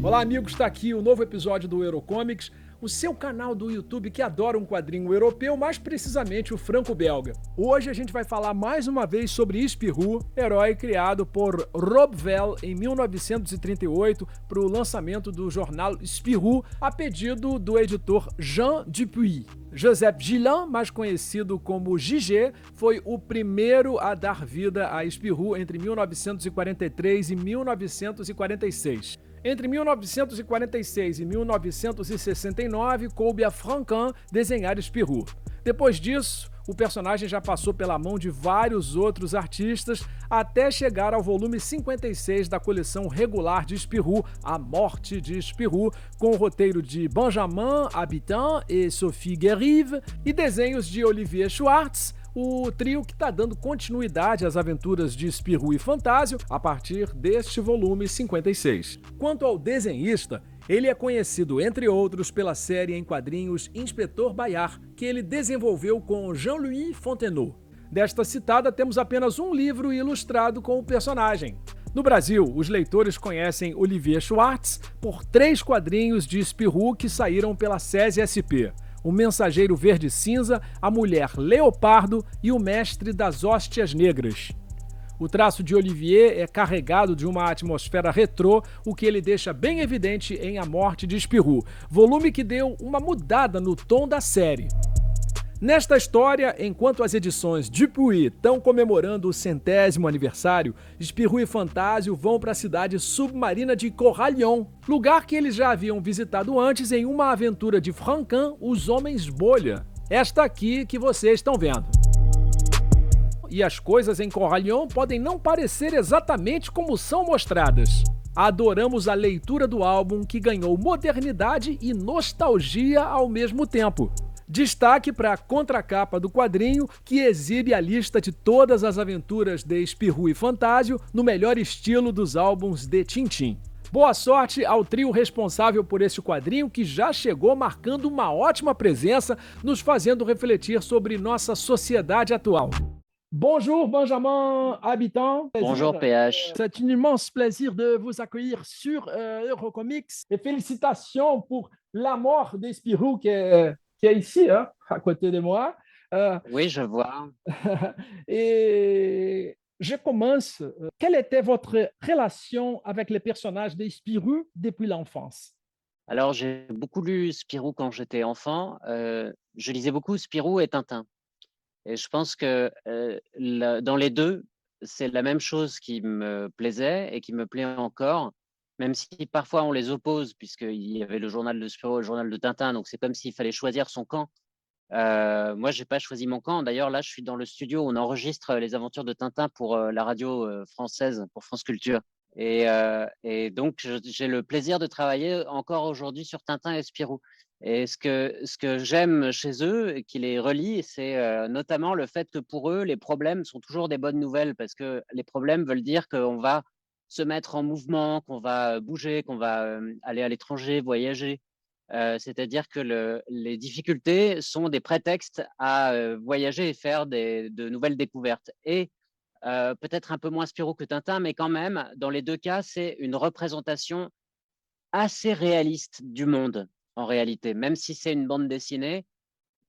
Olá, amigos, está aqui o novo episódio do Eurocomics, o seu canal do YouTube que adora um quadrinho europeu, mais precisamente o franco-belga. Hoje a gente vai falar mais uma vez sobre Spirou, herói criado por Rob Vel em 1938 para o lançamento do jornal Spirou, a pedido do editor Jean Dupuy. Joseph Gillin, mais conhecido como Gigé, foi o primeiro a dar vida a Spirou entre 1943 e 1946. Entre 1946 e 1969, coube a Franquin desenhar Spirou. Depois disso, o personagem já passou pela mão de vários outros artistas até chegar ao volume 56 da coleção regular de Spirou, A Morte de Spirou, com o roteiro de Benjamin Habitant e Sophie Guérive e desenhos de Olivier Schwartz, o trio que está dando continuidade às aventuras de Spirou e Fantásio a partir deste volume 56. Quanto ao desenhista, ele é conhecido, entre outros, pela série em quadrinhos Inspetor Bayard, que ele desenvolveu com Jean-Louis Fontenot. Desta citada, temos apenas um livro ilustrado com o personagem. No Brasil, os leitores conhecem Olivier Schwartz por 3 quadrinhos de Spirou que saíram pela SESI SP. O Mensageiro Verde-Cinza, a Mulher Leopardo e o Mestre das Hóstias Negras. O traço de Olivier é carregado de uma atmosfera retrô, o que ele deixa bem evidente em A Morte de Spirou, volume que deu uma mudada no tom da série. Nesta história, enquanto as edições Dupuy estão comemorando o 100º aniversário, Spirou e Fantásio vão para a cidade submarina de Corralion, lugar que eles já haviam visitado antes em uma aventura de Franquin, Os Homens Bolha. Esta aqui que vocês estão vendo. E as coisas em Corralion podem não parecer exatamente como são mostradas. Adoramos a leitura do álbum que ganhou modernidade e nostalgia ao mesmo tempo. Destaque para a contracapa do quadrinho, que exibe a lista de todas as aventuras de Spirou e Fantásio no melhor estilo dos álbuns de Tintin. Boa sorte ao trio responsável por este quadrinho, que já chegou marcando uma ótima presença, nos fazendo refletir sobre nossa sociedade atual. Bonjour Benjamin Habitant. Bonjour PH. C'est un immense plaisir de vous accueillir sur Eurocomics et félicitations pour la mort de Spirou qui est ici, hein, à côté de moi. Oui, je vois. Et je commence. Quelle était votre relation avec les personnages de Spirou depuis l'enfance? Alors, j'ai beaucoup lu Spirou quand j'étais enfant. Je lisais beaucoup Spirou et Tintin. Et je pense que dans les deux, c'est la même chose qui me plaisait et qui me plaît encore, même si parfois on les oppose, puisqu'il y avait le journal de Spirou et le journal de Tintin, donc c'est comme s'il fallait choisir son camp. Moi, j'ai pas choisi mon camp. D'ailleurs, là, je suis dans le studio où on enregistre les aventures de Tintin pour la radio française, pour France Culture. Et donc, j'ai le plaisir de travailler encore aujourd'hui sur Tintin et Spirou. Et ce que j'aime chez eux et qui les relie, c'est notamment le fait que pour eux, les problèmes sont toujours des bonnes nouvelles, parce que les problèmes veulent dire qu'on va se mettre en mouvement, qu'on va bouger, qu'on va aller à l'étranger, voyager. C'est-à-dire que les difficultés sont des prétextes à voyager et faire de nouvelles découvertes. Et peut-être un peu moins Spirou que Tintin, mais quand même, dans les 2 cas, c'est une représentation assez réaliste du monde, en réalité. Même si c'est une bande dessinée,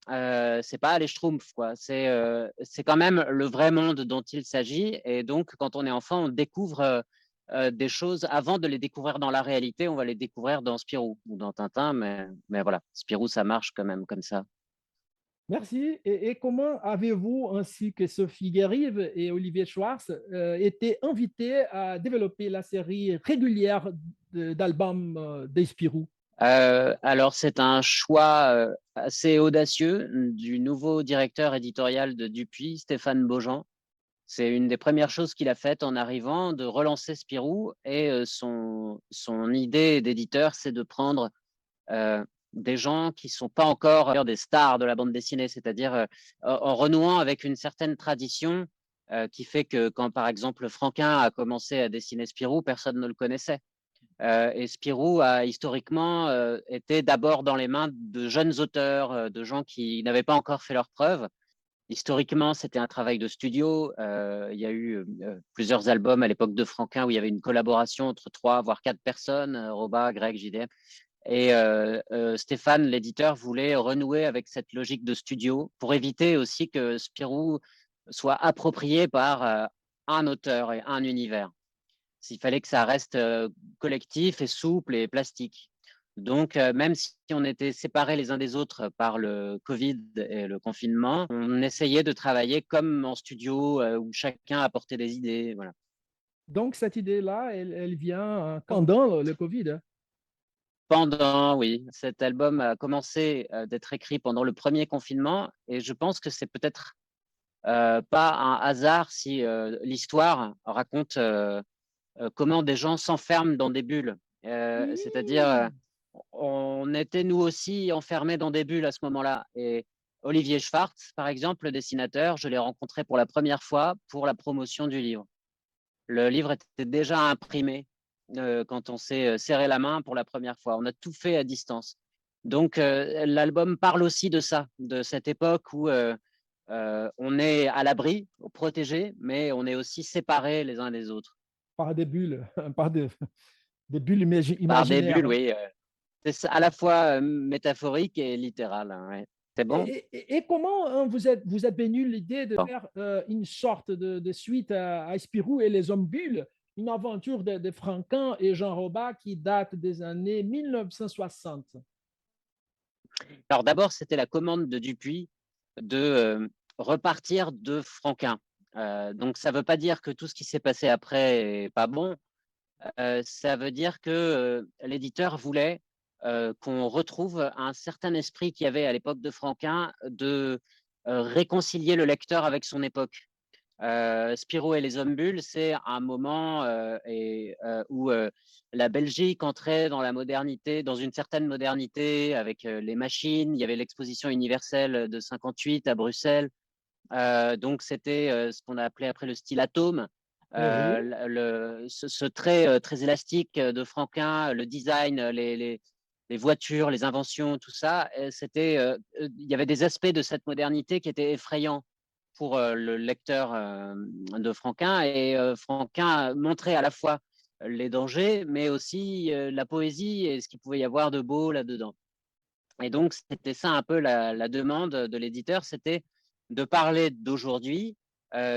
c'est pas les Schtroumpfs, quoi. C'est quand même le vrai monde dont il s'agit. Et donc, quand on est enfant, on découvre des choses avant de les découvrir dans la réalité. On va les découvrir dans Spirou ou dans Tintin, mais voilà, Spirou, ça marche quand même comme ça. Merci. Et comment avez-vous, ainsi que Sophie Guérive et Olivier Schwartz, été invités à développer la série régulière d'albums des Spirou? Alors, c'est un choix assez audacieux du nouveau directeur éditorial de Dupuis, Stéphane Beaujean. C'est une des premières choses qu'il a faites en arrivant, de relancer Spirou. Et son idée d'éditeur, c'est de prendre des gens qui sont pas encore des stars de la bande dessinée, c'est-à-dire en renouant avec une certaine tradition qui fait que quand, par exemple, Franquin a commencé à dessiner Spirou, personne ne le connaissait. Et Spirou a historiquement été d'abord dans les mains de jeunes auteurs, de gens qui n'avaient pas encore fait leurs preuves. Historiquement, c'était un travail de studio. Il y a eu plusieurs albums à l'époque de Franquin où il y avait une collaboration entre 3 voire 4 personnes, Roba, Greg, JDM. Et Stéphane, l'éditeur, voulait renouer avec cette logique de studio pour éviter aussi que Spirou soit approprié par un auteur et un univers. S'il fallait que ça reste collectif et souple et plastique. Donc, même si on était séparés les uns des autres par le Covid et le confinement, on essayait de travailler comme en studio où chacun apportait des idées. Voilà. Donc, cette idée-là, elle vient pendant le Covid, hein. Pendant, oui, cet album a commencé d'être écrit pendant le premier confinement et je pense que c'est peut-être pas un hasard si l'histoire raconte comment des gens s'enferment dans des bulles. C'est-à-dire, Mmh. on était nous aussi enfermés dans des bulles à ce moment-là. Et Olivier Schwartz, par exemple, le dessinateur, je l'ai rencontré pour la première fois pour la promotion du livre. Le livre était déjà imprimé quand on s'est serré la main pour la première fois. On a tout fait à distance. Donc, l'album parle aussi de ça, de cette époque où on est à l'abri, protégé, mais on est aussi séparés les uns des autres. Par des bulles, par des bulles Par des imaginaires, bulles, hein. oui. C'est à la fois métaphorique et littéral, hein, ouais. C'est bon? Et comment hein, vous êtes venu l'idée de Bon. faire une sorte de suite à Spirou et les hommes bulles, une aventure de Franquin et Jean Roba qui date des années 1960? Alors d'abord, c'était la commande de Dupuis de repartir de Franquin. Donc ça ne veut pas dire que tout ce qui s'est passé après est pas bon. Ça veut dire que l'éditeur voulait qu'on retrouve un certain esprit qu'il y avait à l'époque de Franquin de réconcilier le lecteur avec son époque. Spirou et les Hommes-Bulles, c'est un moment où la Belgique entrait dans la modernité, dans une certaine modernité avec les machines. Il y avait l'exposition universelle de 58 à Bruxelles. Donc c'était ce qu'on a appelé après le style atome. Oui, Ce trait très élastique de Franquin, le design, les voitures, les inventions, tout ça, il y avait des aspects de cette modernité qui étaient effrayants pour le lecteur de Franquin. Et Franquin montrait à la fois les dangers, mais aussi la poésie et ce qu'il pouvait y avoir de beau là-dedans. Et donc, c'était ça un peu la demande de l'éditeur, c'était de parler d'aujourd'hui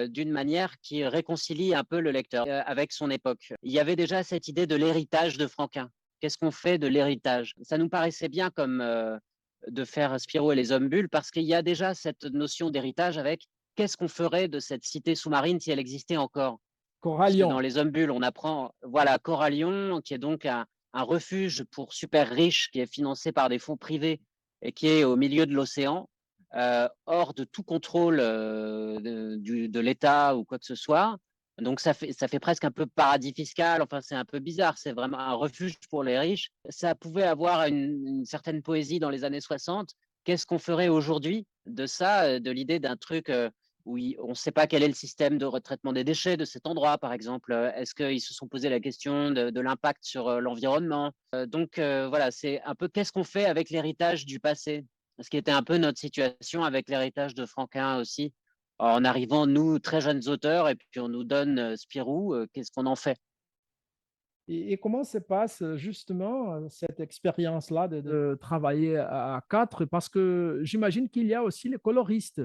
d'une manière qui réconcilie un peu le lecteur avec son époque. Il y avait déjà cette idée de l'héritage de Franquin. Qu'est-ce qu'on fait de l'héritage? Ça nous paraissait bien comme de faire Spirou et les hommes bulles parce qu'il y a déjà cette notion d'héritage avec qu'est-ce qu'on ferait de cette cité sous-marine si elle existait encore? Puisque dans Corallion. les hommes bulles, on apprend, voilà, Corallion, qui est donc un refuge pour super riches, qui est financé par des fonds privés et qui est au milieu de l'océan, hors de tout contrôle de l'État ou quoi que ce soit. Donc ça fait presque un peu paradis fiscal, enfin c'est un peu bizarre, c'est vraiment un refuge pour les riches. Ça pouvait avoir une certaine poésie dans les années 60. Qu'est-ce qu'on ferait aujourd'hui de ça, de l'idée d'un truc où on ne sait pas quel est le système de retraitement des déchets de cet endroit, par exemple. Est-ce qu'ils se sont posé la question de l'impact sur l'environnement? Donc voilà, c'est un peu qu'est-ce qu'on fait avec l'héritage du passé? Ce qui était un peu notre situation avec l'héritage de Franquin aussi. En arrivant, nous, très jeunes auteurs, et puis on nous donne Spirou, qu'est-ce qu'on en fait? Et comment se passe justement cette expérience-là de travailler à quatre? Parce que j'imagine qu'il y a aussi les coloristes.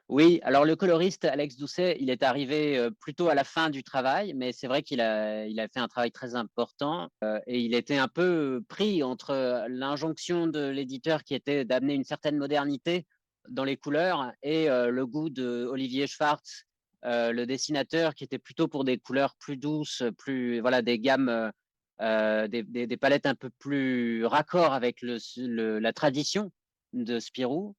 Oui, alors le coloriste Alex Doucet, il est arrivé plutôt à la fin du travail, mais c'est vrai il a fait un travail très important et il était un peu pris entre l'injonction de l'éditeur qui était d'amener une certaine modernité dans les couleurs et le goût de Olivier Schwartz, le dessinateur, qui était plutôt pour des couleurs plus douces, plus voilà des gammes, des palettes un peu plus raccord avec la tradition de Spirou.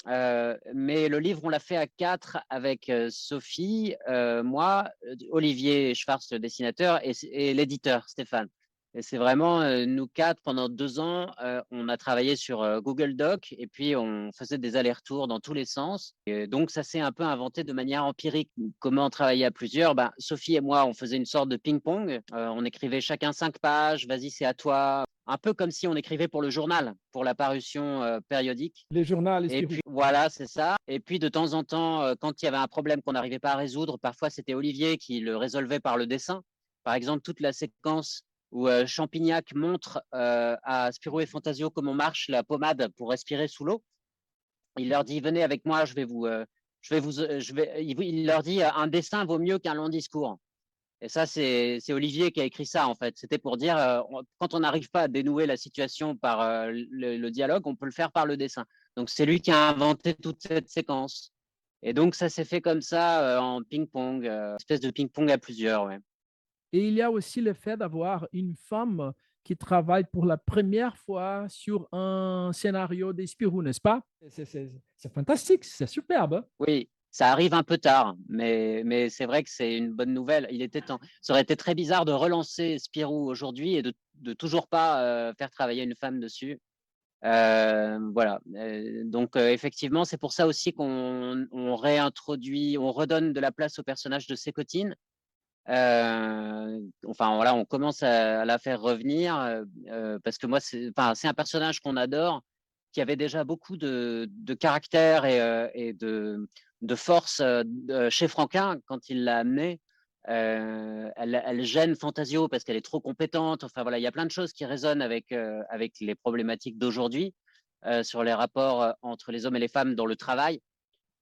Mais le livre, on l'a fait à 4 avec Sophie, moi, Olivier Schwartz, le dessinateur, et l'éditeur, Stéphane. Et c'est vraiment nous 4 pendant 2 ans, on a travaillé sur Google Doc et puis on faisait des allers-retours dans tous les sens. Et donc ça s'est un peu inventé de manière empirique. Comment travailler à plusieurs? Ben, Sophie et moi, on faisait une sorte de ping-pong. On écrivait chacun 5 pages, vas-y, c'est à toi. un peu comme si on écrivait pour le journal, pour la parution périodique. Les journaux, les Et Spirou. puis voilà, c'est ça. Et puis de temps en temps, quand il y avait un problème qu'on n'arrivait pas à résoudre, parfois c'était Olivier qui le résolvait par le dessin. Par exemple, toute la séquence où Champignac montre à Spirou et Fantasio comment marche la pommade pour respirer sous l'eau. Il leur dit venez avec moi, il leur dit un dessin vaut mieux qu'un long discours. Et ça, c'est Olivier qui a écrit ça, en fait. C'était pour dire, quand on n'arrive pas à dénouer la situation par le dialogue, on peut le faire par le dessin. Donc, c'est lui qui a inventé toute cette séquence. Et donc, ça s'est fait comme ça en ping-pong, espèce de ping-pong à plusieurs, ouais. Et il y a aussi le fait d'avoir une femme qui travaille pour la première fois sur un scénario des Spirou, n'est-ce pas? C'est fantastique, c'est superbe, hein? Oui, ça arrive un peu tard, mais c'est vrai que c'est une bonne nouvelle. Il était temps. Ça aurait été très bizarre de relancer Spirou aujourd'hui et de toujours pas faire travailler une femme dessus. Voilà. Donc, effectivement, c'est pour ça aussi qu'on réintroduit, on redonne de la place au personnage de Sécotine. Enfin, voilà, on commence à la faire revenir parce que moi, c'est un personnage qu'on adore, qui avait déjà beaucoup de caractère et de force chez Franquin quand il l'a amenée. Elle gêne Fantasio parce qu'elle est trop compétente. Enfin voilà, il y a plein de choses qui résonnent avec les problématiques d'aujourd'hui sur les rapports entre les hommes et les femmes dans le travail.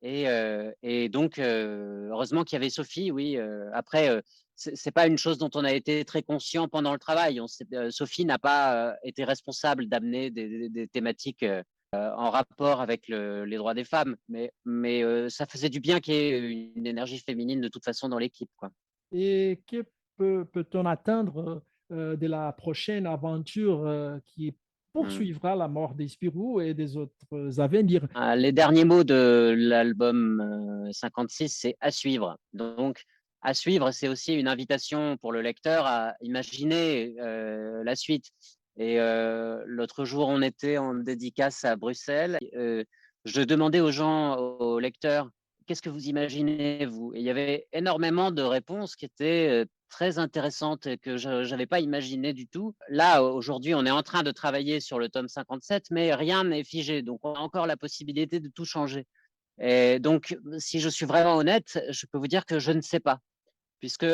Et donc, heureusement qu'il y avait Sophie, oui. Après, c'est pas une chose dont on a été très conscient pendant le travail. Sophie n'a pas été responsable d'amener des thématiques en rapport avec les droits des femmes, mais ça faisait du bien qu'il y ait une énergie féminine de toute façon dans l'équipe, quoi. Et que peut-on attendre de la prochaine aventure qui Mm. poursuivra la mort des Spirou et des autres avenirs? Les derniers mots de l'album 56, c'est à suivre. Donc, à suivre, c'est aussi une invitation pour le lecteur à imaginer la suite. Et l'autre jour, on était en dédicace à Bruxelles. Je demandais aux gens, aux lecteurs, qu'est-ce que vous imaginez, vous? Et il y avait énormément de réponses qui étaient très intéressantes et que je n'avais pas imaginé du tout. Là, aujourd'hui, on est en train de travailler sur le tome 57, mais rien n'est figé. Donc, on a encore la possibilité de tout changer. Et donc, si je suis vraiment honnête, je peux vous dire que je ne sais pas. Puisque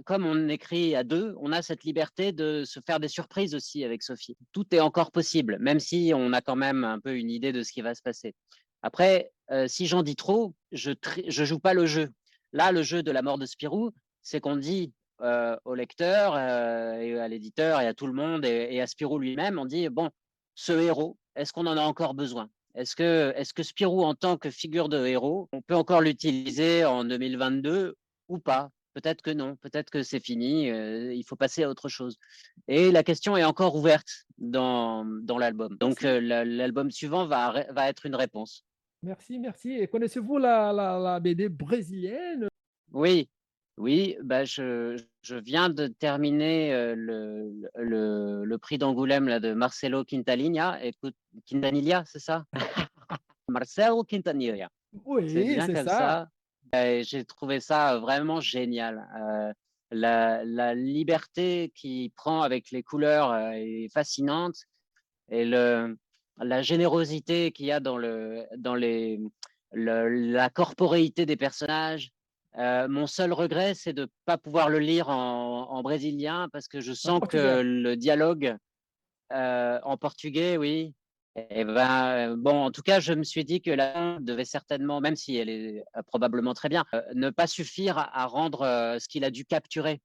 comme on écrit à deux, on a cette liberté de se faire des surprises aussi avec Sophie. Tout est encore possible, même si on a quand même un peu une idée de ce qui va se passer. Après, si j'en dis trop, je joue pas le jeu. Là, le jeu de la mort de Spirou, c'est qu'on dit au lecteur et à l'éditeur et à tout le monde et à Spirou lui-même, on dit, bon, ce héros, est-ce qu'on en a encore besoin? Est-ce que Spirou, en tant que figure de héros, on peut encore l'utiliser en 2022 ou pas? Peut-être que non, peut-être que c'est fini, il faut passer à autre chose. Et la question est encore ouverte dans l'album. Donc, l'album suivant va être une réponse. Merci, merci. Et connaissez-vous la BD brésilienne? Oui, oui, bah je viens de terminer le prix d'Angoulême là, de Marcelo Quintanilha. Écoute, Quintanilha, c'est ça? Marcelo Quintanilha. C'est Oui, bien c'est comme ça. ça. J'ai trouvé ça vraiment génial. La liberté qu'il prend avec les couleurs est fascinante et la générosité qu'il y a la corporéité des personnages. Mon seul regret, c'est de ne pas pouvoir le lire en brésilien parce que je En sens portugais. que le dialogue en portugais, oui. Et ben, bon, en tout cas, je me suis dit que la langue devait certainement, même si elle est probablement très bien, ne pas suffire à rendre ce qu'il a dû capturer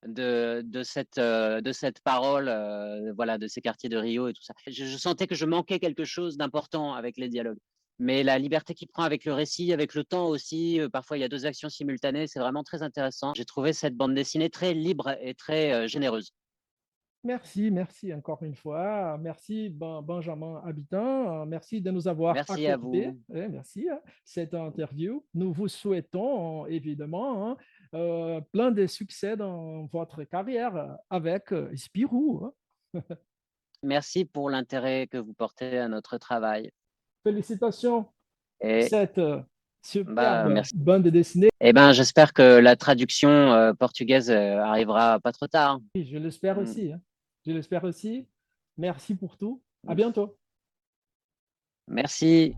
de cette parole, voilà, de ces quartiers de Rio et tout ça. Je sentais que je manquais quelque chose d'important avec les dialogues. Mais la liberté qu'il prend avec le récit, avec le temps aussi, parfois il y a deux actions simultanées, c'est vraiment très intéressant. J'ai trouvé cette bande dessinée très libre et très généreuse. Merci, merci encore une fois. Merci Benjamin Habitant. Merci de nous avoir Merci à accordé, vous. merci, hein, cette interview. Nous vous souhaitons évidemment, hein, plein de succès dans votre carrière avec Spirou, hein. Merci pour l'intérêt que vous portez à notre travail. Félicitations pour Et cette bah, superbe merci. bande dessinée. Eh ben, j'espère que la traduction portugaise arrivera pas trop tard. Je l'espère Mm. aussi, hein. Je l'espère aussi. Merci pour tout. À bientôt. Merci.